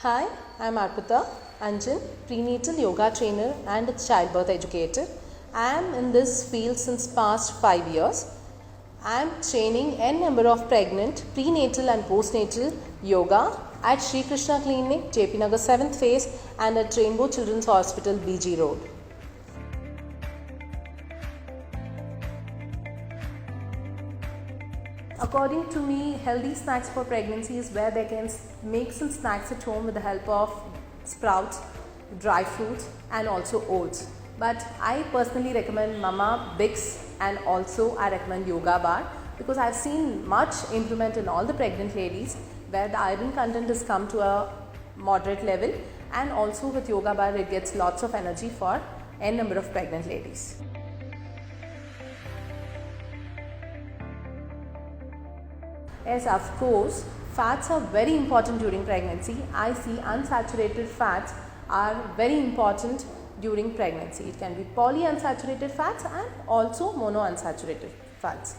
Hi, I'm Arpita Anjan, prenatal yoga trainer and a childbirth educator. I am in this field since past 5 years. I am training n number of pregnant, prenatal and postnatal yoga at Sri Krishna Clinic, JP Nagar 7th phase and at Rainbow Children's Hospital, BG Road. According to me, healthy snacks for pregnancy is where they can make some snacks at home with the help of sprouts, dry fruits and also oats. But I personally recommend Mama Bix and also I recommend Yoga Bar because I've seen much improvement in all the pregnant ladies where the iron content has come to a moderate level, and also with Yoga Bar it gets lots of energy for n number of pregnant ladies. Yes, of course, fats are very important during pregnancy. I see unsaturated fats are very important during pregnancy. It can be polyunsaturated fats and also monounsaturated fats,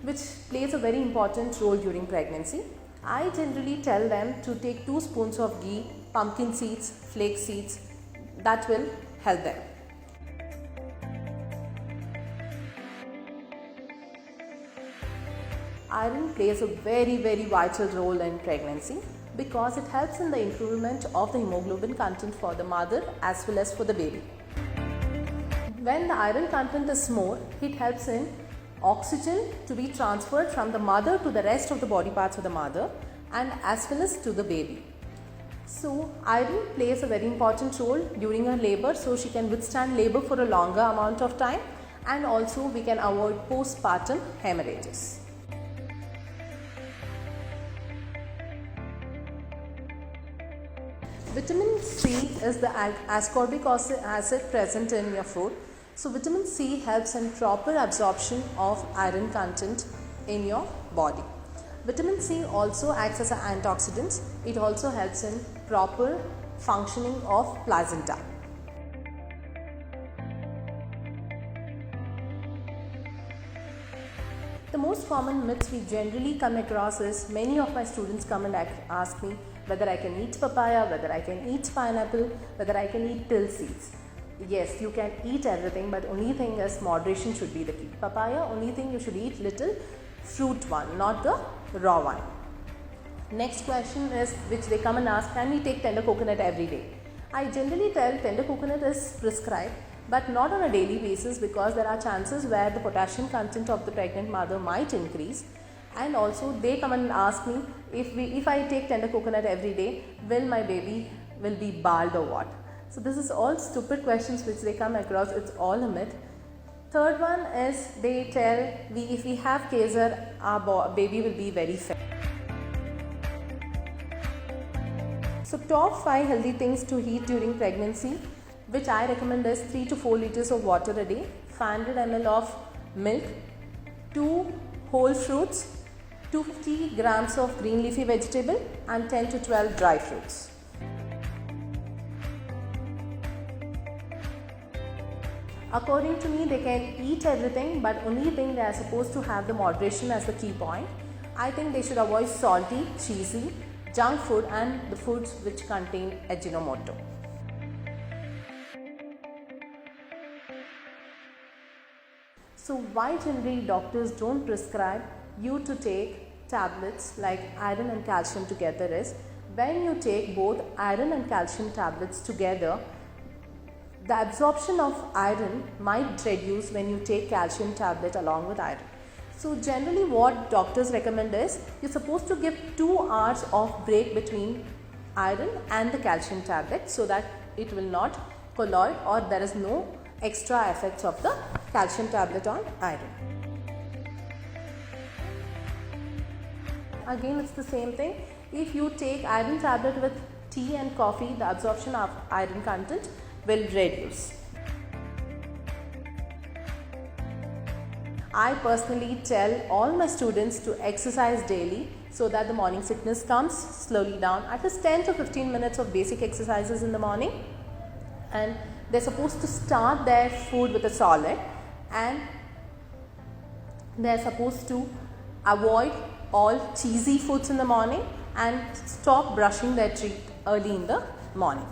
which plays a very important role during pregnancy. I generally tell them to take 2 spoons of ghee, pumpkin seeds, flax seeds. That will help them. Iron plays a very vital role in pregnancy because it helps in the improvement of the hemoglobin content for the mother as well as for the baby. When the iron content is more, it helps in oxygen to be transferred from the mother to the rest of the body parts of the mother and as well as to the baby. So iron plays a very important role during her labor, so she can withstand labor for a longer amount of time, and also we can avoid postpartum hemorrhages. Vitamin C is the ascorbic acid present in your food. So vitamin C helps in proper absorption of iron content in your body. Vitamin C also acts as an antioxidant. It also helps in proper functioning of placenta. The most common myths we generally come across is many of my students come and ask me whether I can eat papaya, whether I can eat pineapple, whether I can eat till seeds. Yes, you can eat everything, but only thing is moderation should be the key. Papaya, only thing you should eat little fruit one, not the raw one. Next question is, which they come and ask, can we take tender coconut every day? I generally tell tender coconut is prescribed, but not on a daily basis because there are chances where the potassium content of the pregnant mother might increase. And also they come and ask me, if I take tender coconut every day, will my baby will be bald or what? So this is all stupid questions which they come across. It's all a myth. Third one is they tell if we have Kesar, our baby will be very fat. So top 5 healthy things to eat during pregnancy, which I recommend is 3 to 4 liters of water a day, 500 ml of milk, 2 whole fruits, 250 grams of green leafy vegetable and 10 to 12 dry fruits. According to me, they can eat everything, but only thing they are supposed to have the moderation as the key point. I think they should avoid salty, cheesy, junk food and the foods which contain Ajinomoto. So why generally doctors don't prescribe you to take tablets like iron and calcium together is, when you take both iron and calcium tablets together, the absorption of iron might reduce when you take calcium tablet along with iron. So generally what doctors recommend is, you're supposed to give 2 hours of break between iron and the calcium tablet so that it will not colloid or there is no extra effects of the calcium tablet on iron. Again, it's the same thing. If you take iron tablet with tea and coffee, the absorption of iron content will reduce. I personally tell all my students to exercise daily so that the morning sickness comes slowly down. At least 10 to 15 minutes of basic exercises in the morning, and they're supposed to start their food with a solid, and they're supposed to avoid all cheesy foods in the morning and stop brushing their teeth early in the morning.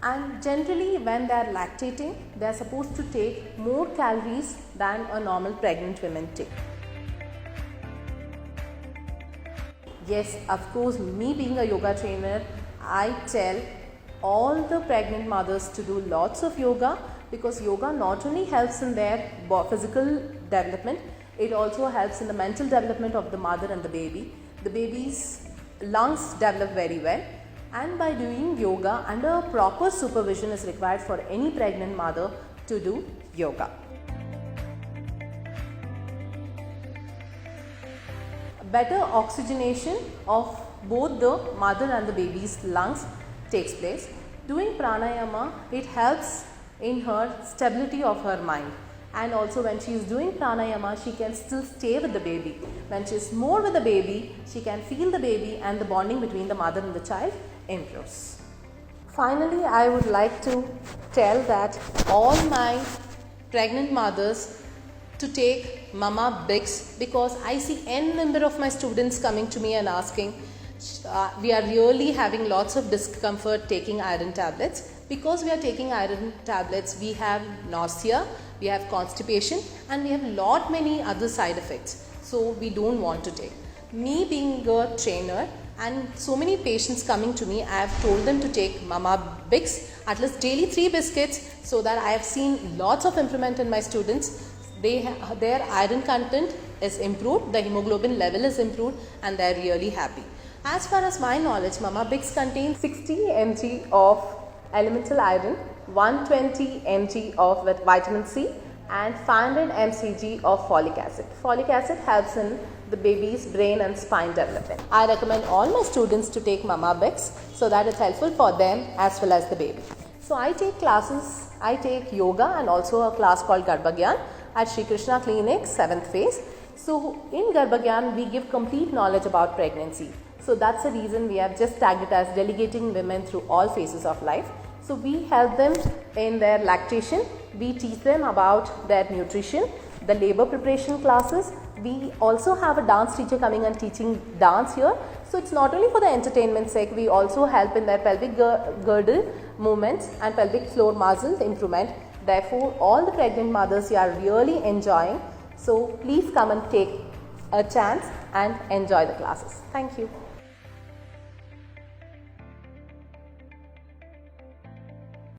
And generally when they are lactating, they are supposed to take more calories than a normal pregnant woman take. Yes, of course, me being a yoga trainer, I tell all the pregnant mothers to do lots of yoga, because yoga not only helps in their physical development, it also helps in the mental development of the mother and the baby. The baby's lungs develop very well, and by doing yoga under proper supervision is required for any pregnant mother to do yoga. Better oxygenation of both the mother and the baby's lungs takes place. Doing pranayama, it helps in her stability of her mind, and also when she is doing pranayama, she can still stay with the baby. When she is more with the baby, she can feel the baby, and the bonding between the mother and the child improves. Finally, I would like to tell that all my pregnant mothers to take Mama Bix, because I see n number of my students coming to me and asking, we are really having lots of discomfort taking iron tablets. Because we are taking iron tablets, we have nausea, we have constipation, and we have lot many other side effects. So we don't want to take. Me being a trainer and so many patients coming to me, I have told them to take Mama Bix, at least daily 3 biscuits, so that I have seen lots of improvement in my students. Their iron content is improved, the hemoglobin level is improved, and they are really happy. As far as my knowledge, Mama Bix contains 60 mg of elemental iron, 120 mg of vitamin C, and 500 mcg of folic acid. Folic acid helps in the baby's brain and spine development. I recommend all my students to take Mama Bix so that it's helpful for them as well as the baby. So I take classes, I take yoga and also a class called Garbhagyan at Sri Krishna Clinic, 7th phase. So in Garbhagyan, we give complete knowledge about pregnancy. So that's the reason we have just tagged it as delegating women through all phases of life. So we help them in their lactation, we teach them about their nutrition, the labor preparation classes. We also have a dance teacher coming and teaching dance here. So it's not only for the entertainment sake, we also help in their pelvic girdle movements and pelvic floor muscle improvement. Therefore, all the pregnant mothers are really enjoying. So please come and take a chance and enjoy the classes. Thank you.